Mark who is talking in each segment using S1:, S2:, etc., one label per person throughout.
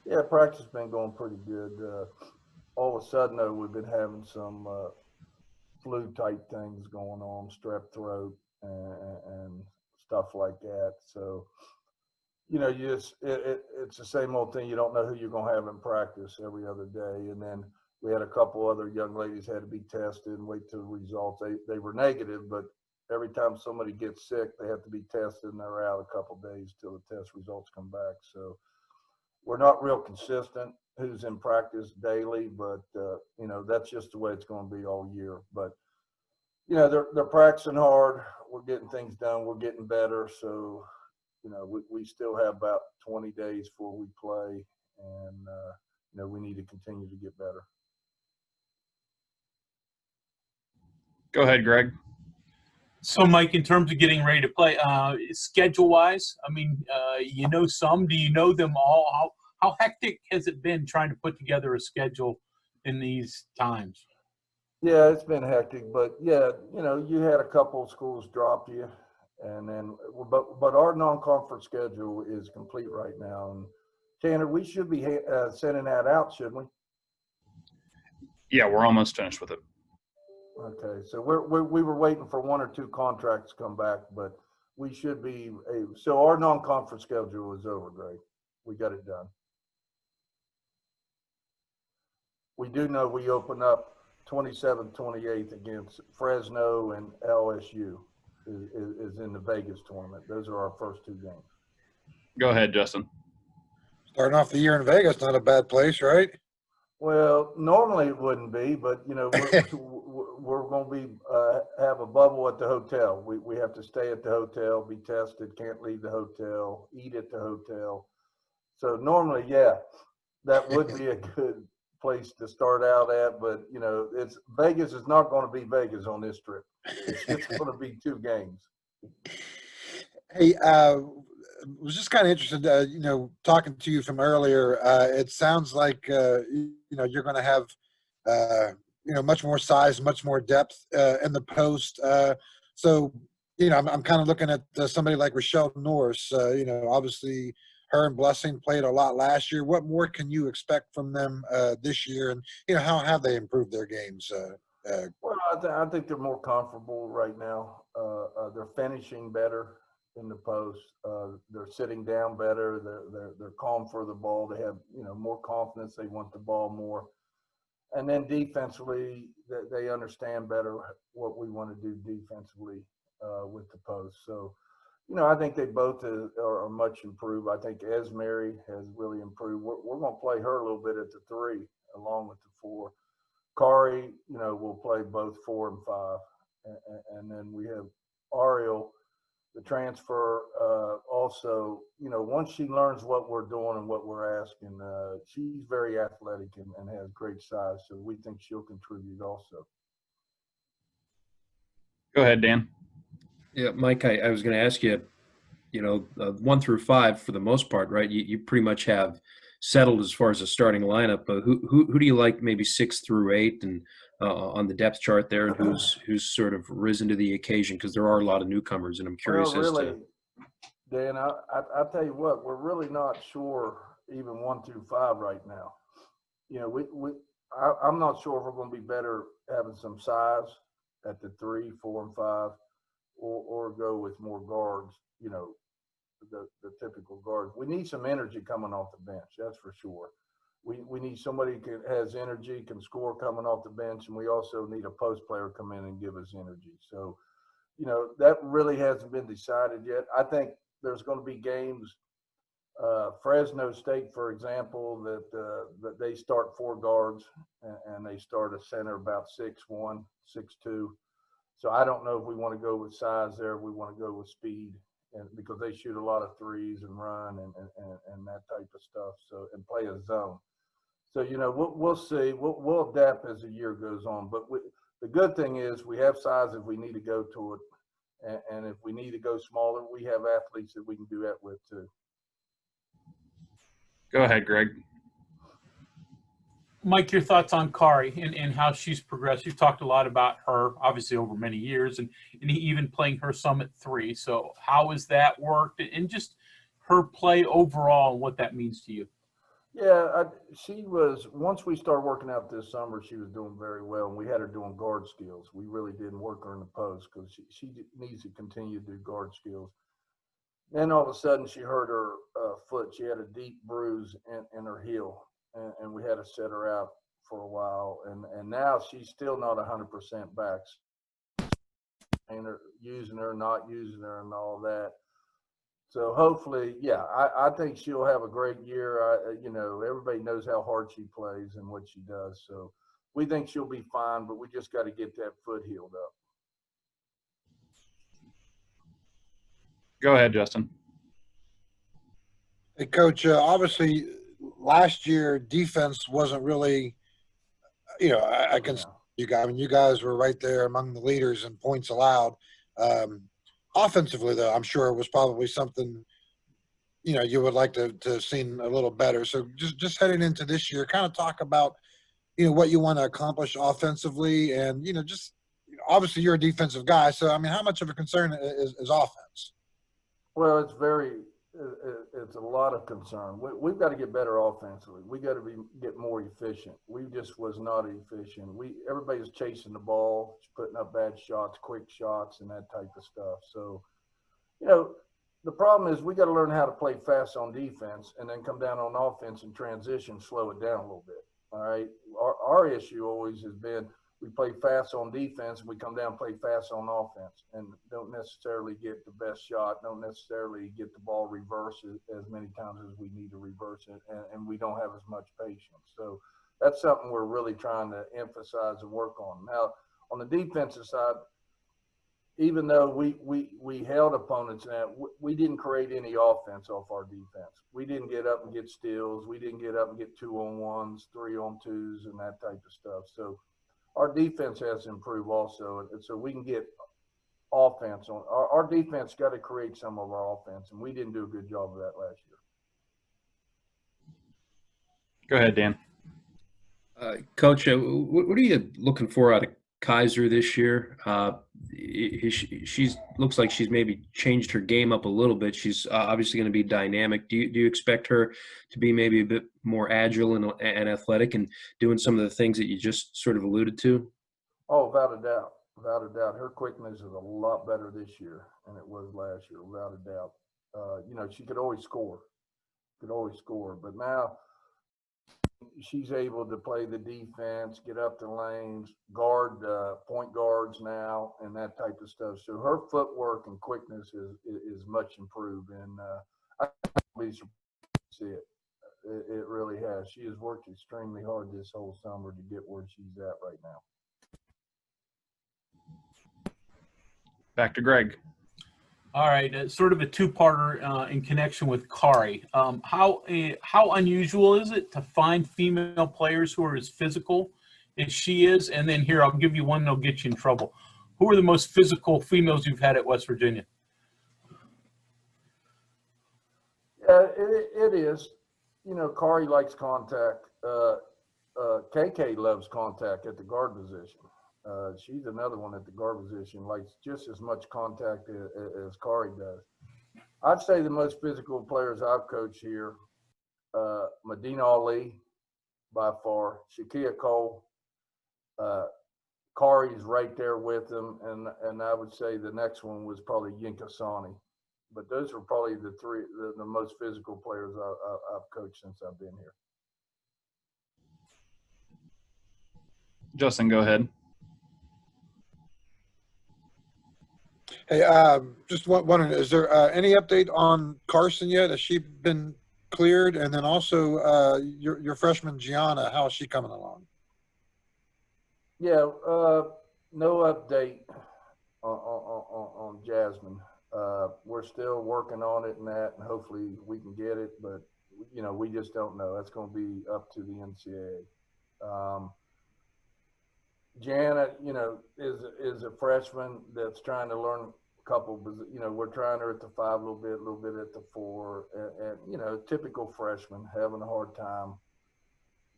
S1: Yeah, practice has been going pretty good. All of a sudden, though, we've been having some flu type things going on, strep throat and stuff like that. So, you just it's the same old thing. You don't know who you're going to have in practice every other day. And then we had a couple other young ladies had to be tested and wait till the results. They were negative, but every time somebody gets sick, they have to be tested and they're out a couple days till the test results come back. So we're not real consistent who's in practice daily, but that's just the way it's going to be all year. But they're practicing hard. We're getting things done. We're getting better. So we still have about 20 days before we play, and we need to continue to get better.
S2: Go ahead, Greg.
S3: So, Mike, in terms of getting ready to play, schedule-wise, I mean, some. Do you know them all? How hectic has it been trying to put together a schedule in these times?
S1: Yeah, it's been hectic, but yeah, you had a couple of schools drop you, and then but our non-conference schedule is complete right now. And Tanner, we should be sending that out, shouldn't we?
S2: Yeah, we're almost finished with it.
S1: Okay, so we were waiting for one or two contracts to come back, but we should be so our non-conference schedule is over, Greg. We got it done. We do know we open up 27th, 28th against Fresno and LSU is in the Vegas tournament. Those are our first two games.
S2: Go ahead, Justin.
S4: Starting off the year in Vegas, not a bad place, right?
S1: Well, normally it wouldn't be, but we're going to be have a bubble at the hotel. We have to stay at the hotel, be tested, can't leave the hotel, eat at the hotel. So normally, yeah, that would be a good place to start out at, but it's Vegas is not going to be Vegas on this trip. It's just going to be two games.
S4: Hey, was just kind of interested, talking to you from earlier. It sounds like you're going to have much more size, much more depth in the post. So I'm kind of looking at somebody like Rochelle Norris. Obviously her and Blessing played a lot last year. What more can you expect from them this year? And how have they improved their games?
S1: Well, I think they're more comfortable right now. They're finishing better in the post. They're sitting down better. They're calm for the ball. They have more confidence. They want the ball more. And then defensively, they understand better what we want to do defensively with the post. So, I think they both are much improved. I think Esmeri has really improved. We're going to play her a little bit at the 3 along with the 4. Carey, will play both 4 and 5. And then we have Ariel, the transfer, also, once she learns what we're doing and what we're asking, she's very athletic and has great size. So we think she'll contribute also.
S2: Go ahead, Dan.
S5: Yeah, Mike, I was going to ask you, 1 through 5 for the most part, right? You pretty much have settled as far as a starting lineup. But who do you like maybe 6 through 8 and on the depth chart there, and who's sort of risen to the occasion? Because there are a lot of newcomers, and I'm curious as to.
S1: Dan, I'll tell you what, we're really not sure even 1 through 5 right now. I'm not sure if we're going to be better having some size at the 3, 4, and 5, or go with more guards. The typical guards. We need some energy coming off the bench. That's for sure. We need somebody who has energy, can score coming off the bench, and we also need a post player come in and give us energy. So, that really hasn't been decided yet. I think there's going to be games. Fresno State, for example, that they start 4 guards and they start a center about 6'1", 6'2". So I don't know if we want to go with size there. We want to go with speed, and because they shoot a lot of threes and run and that type of stuff. So and play a zone. So we'll see. We'll adapt as the year goes on. But the good thing is we have size if we need to go to it, and if we need to go smaller, we have athletes that we can do that with too.
S2: Go ahead, Greg.
S3: Mike, your thoughts on Carey and how she's progressed. You've talked a lot about her, obviously, over many years, and even playing her some at 3. So how has that worked? And just her play overall and what that means to you?
S1: Yeah, she was, once we started working out this summer, she was doing very well. And we had her doing guard skills. We really didn't work her in the post because she needs to continue to do guard skills. Then all of a sudden, she hurt her foot. She had a deep bruise in her heel, and we had to set her out for a while. And now she's still not 100% back. And using her, not using her, and all that. So hopefully, yeah, I think she'll have a great year. Everybody knows how hard she plays and what she does. So we think she'll be fine, but we just got to get that foot healed up.
S2: Go ahead, Justin.
S4: Hey, Coach, obviously last year defense wasn't really, I can you guys. I mean, you guys were right there among the leaders in points allowed. Offensively, though, I'm sure it was probably something you would like to have seen a little better. So just heading into this year, kind of talk about what you want to accomplish offensively, and obviously you're a defensive guy. So I mean, how much of a concern is offense?
S1: Well, it's a lot of concern. We've got to get better offensively. We got to get more efficient. We just was not efficient. Everybody's chasing the ball, putting up bad shots, quick shots, and that type of stuff. So, the problem is we got to learn how to play fast on defense and then come down on offense and transition, slow it down a little bit. All right. Our issue always has been we play fast on defense and we come down and play fast on offense and don't necessarily get the best shot, don't necessarily get the ball reversed as many times as we need to reverse it, and we don't have as much patience. So that's something we're really trying to emphasize and work on. Now, on the defensive side, even though we held opponents, we didn't create any offense off our defense. We didn't get up and get steals. We didn't get up and get 2-on-1s, 3-on-2s, and that type of stuff. So our defense has to improve also, and so we can get offense on. Our defense got to create some of our offense, and we didn't do a good job of that last year.
S2: Go ahead, Dan.
S5: Coach, what are you looking for out of Kaiser this year? She's looks like she's maybe changed her game up a little bit. She's obviously going to be dynamic. Do you expect her to be maybe a bit more agile and athletic and doing some of the things that you just sort of alluded to?
S1: Oh, without a doubt. Without a doubt. Her quickness is a lot better this year than it was last year, without a doubt. She could always score. But now she's able to play the defense, get up the lanes, guard point guards now, and that type of stuff. So her footwork and quickness is much improved, and I can't see it. It really has. She has worked extremely hard this whole summer to get where she's at right now.
S2: Back to Greg.
S3: All right, sort of a two-parter in connection with Carey. How unusual is it to find female players who are as physical as she is? And then here, I'll give you one that'll get you in trouble. Who are the most physical females you've had at West Virginia?
S1: Yeah, it is. Carey likes contact. KK loves contact at the guard position. She's another one at the guard position, likes just as much contact as Carey does. I'd say the most physical players I've coached here, Medina Ali, by far, Shakia Cole, Carey's right there with them, and I would say the next one was probably Yinka Sani. But those are probably the three, the most physical players I've coached since I've been here.
S2: Justin, go ahead.
S4: Hey, just wondering, is there any update on Carson yet? Has she been cleared? And then also your freshman Gianna, how is she coming along?
S1: Yeah, no update on Jasmine. We're still working on it and that, and hopefully we can get it, but we just don't know. That's going to be up to the NCAA. Janet, is a freshman that's trying to learn a couple, we're trying her at the 5 a little bit at the 4, and typical freshman having a hard time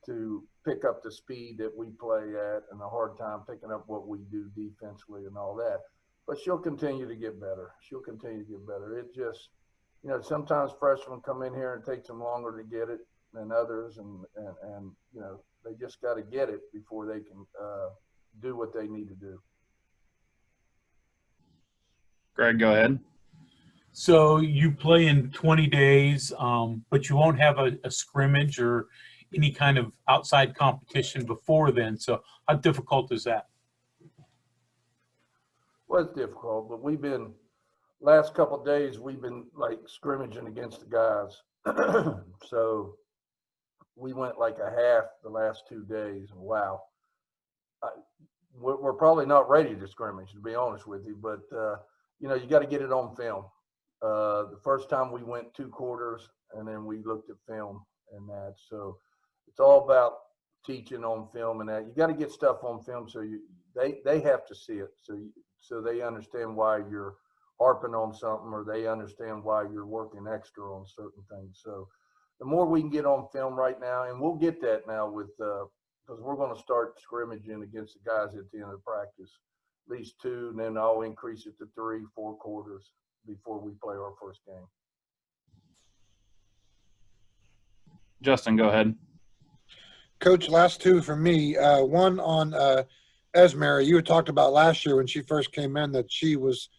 S1: to pick up the speed that we play at and a hard time picking up what we do defensively and all that. But she'll continue to get better. It just, sometimes freshmen come in here and it takes them longer to get it. than others, and you know, they just got to get it before they can do what they need to do.
S2: Greg, go ahead.
S3: So you play in 20 days, but you won't have a scrimmage or any kind of outside competition before then. So how difficult is that?
S1: Well, it's difficult, but we've been last couple of days we've been like scrimmaging against the guys. So we went like a half the last 2 days. Wow, we're probably not ready to scrimmage, to be honest with you, but you know, you got to get it on film. The first time we went 2 quarters, and then we looked at film and that. So it's all about teaching on film and that. You got to get stuff on film so they have to see it, so they understand why you're harping on something, or they understand why you're working extra on certain things. So the more we can get on film right now, and we'll get that now with because we're going to start scrimmaging against the guys at the end of practice, at least 2, and then I'll increase it to 3, 4 quarters before we play our first game.
S2: Justin, go ahead.
S4: Coach, last 2 for me. One on Esmeri. You had talked about last year when she first came in that she was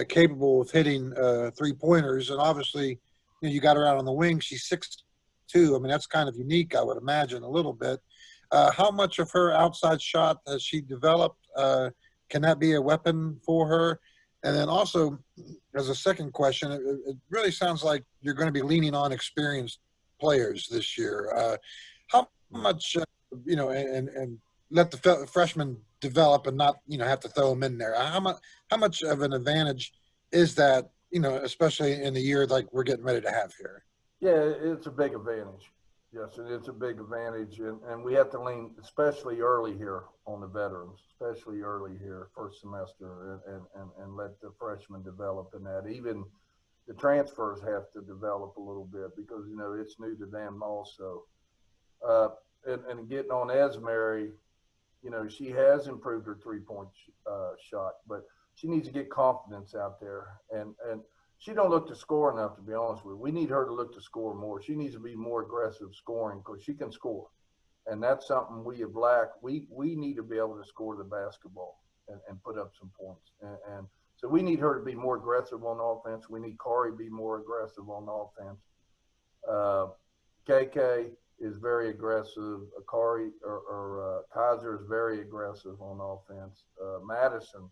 S4: capable of hitting 3-pointers, and obviously, you know, you got her out on the wing. She's 6'2". I mean, that's kind of unique, I would imagine, a little bit. How much of her outside shot has she developed? Can that be a weapon for her? And then also, as a second question, it really sounds like you're going to be leaning on experienced players this year. How much, you know, and let the freshmen develop and not, you know, have to throw them in there? How much of an advantage is that, you know, especially in the year like we're getting ready to have here?
S1: Yeah, it's a big advantage. Yes, it's a big advantage, and we have to lean, especially early here, on the veterans, especially early here, first semester, and let the freshmen develop in that. Even the transfers have to develop a little bit because, you know, it's new to them also. And getting on Esmeri, you know, she has improved her 3-point shot, but she needs to get confidence out there, and she don't look to score enough, to be honest with you. We need her to look to score more. She needs to be more aggressive scoring because she can score, and that's something we have lacked. We need to be able to score the basketball and put up some points, and so we need her to be more aggressive on offense. We need Carey to be more aggressive on offense. KK is very aggressive. Akari or Kaiser is very aggressive on offense. Madison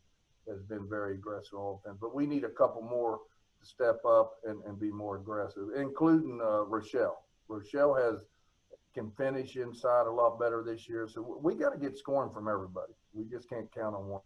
S1: has been very aggressive on offense, but we need a couple more to step up and be more aggressive, including Rochelle. Rochelle can finish inside a lot better this year, so we got to get scoring from everybody. We just can't count on one